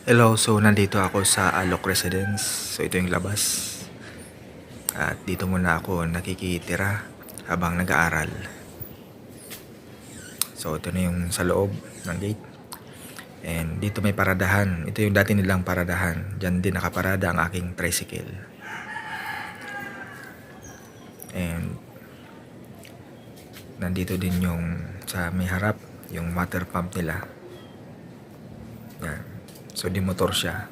Hello, so nandito ako sa Alok Residence. So ito yung labas. At dito muna ako nakikitira habang nag-aaral. So ito na yung sa loob ng gate. And dito may paradahan. Ito yung dati nilang paradahan. Diyan din nakaparada ang aking tricycle. And nandito din yung sa may harap, yung water pump nila. Yan. So di motor siya.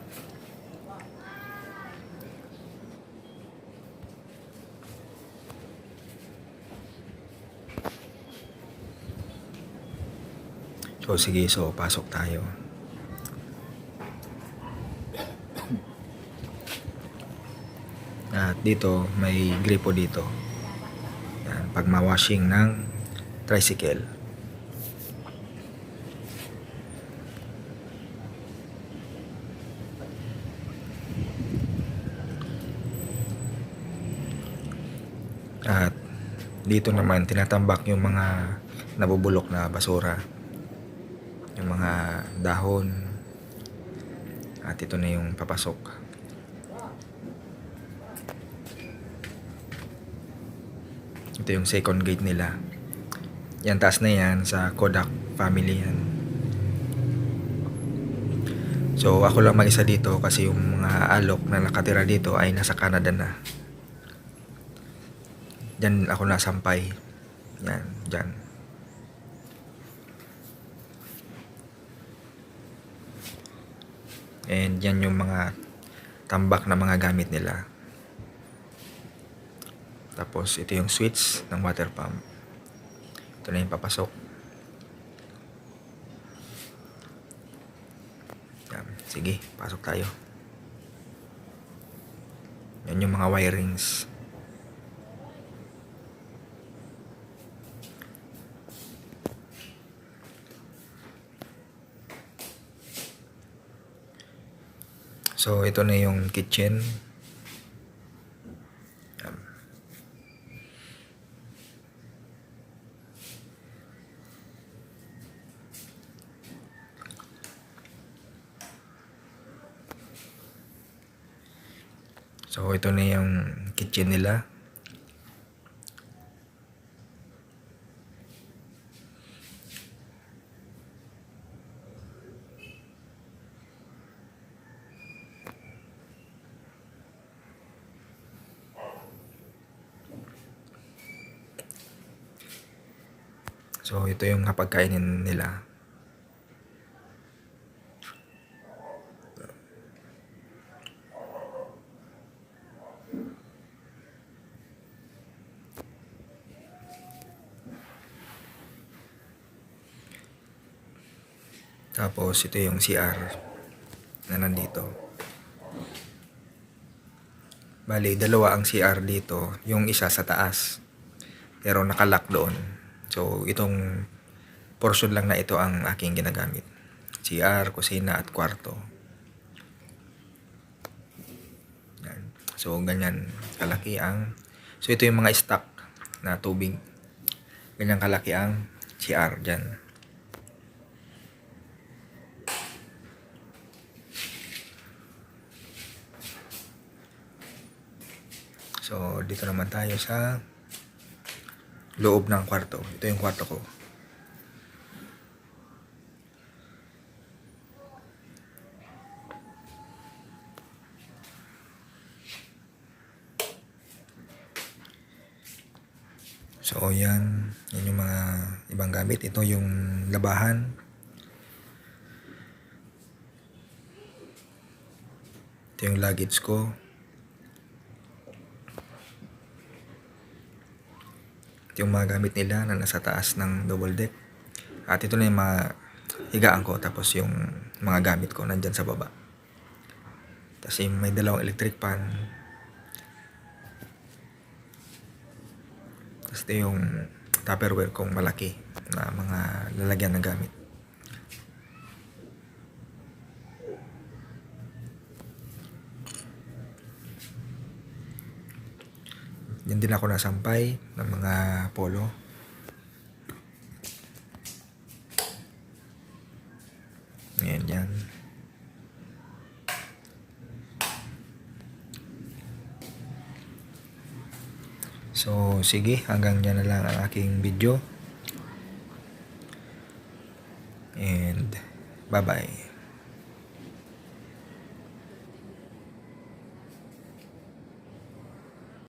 So sige, so pasok tayo. At dito may gripo dito. Yan, pag ma-washing ng tricycle. At dito naman tinatambak yung mga nabubulok na basura, yung mga dahon. At ito na yung papasok. Ito yung second gate nila. Yan, taas na yan sa Kodak family yan. So ako lang mag-isa dito kasi yung mga alok na nakatira dito ay nasa Canada na. Diyan ako nasampay. Yan, dyan. And yan yung mga tambak na mga gamit nila. Tapos ito yung switch ng water pump. Ito na yung papasok. Yan. Sige, pasok tayo. Yan yung mga wirings. So ito na yung kitchen. So ito na yung kitchen nila. So ito yung kapagkainin nila. Tapos ito yung CR na nandito. Bali, dalawa ang CR dito. Yung isa sa taas. Pero nakalock doon. So itong portion lang na ito ang aking ginagamit. CR, kusina at kwarto. Yan. So ganyan kalaki ang... So ito yung mga stock na tubig. Ganyan kalaki ang CR dyan. So dito naman tayo sa loob ng kwarto. Ito yung kwarto ko. So yan yung mga ibang gamit. Ito yung labahan. Ito yung luggage ko. Ito yung mga gamit nila na nasa taas ng double deck. At ito na yung mga higaan ko. Tapos yung mga gamit ko nandyan sa baba. Tapos may dalawang electric pan. Tapos ito yung Tupperware kong malaki na mga lalagyan ng gamit. Yan din ako nasampay ng mga polo. Ayan yan. So, sige, hanggang dyan na lang ang aking video. And, bye-bye.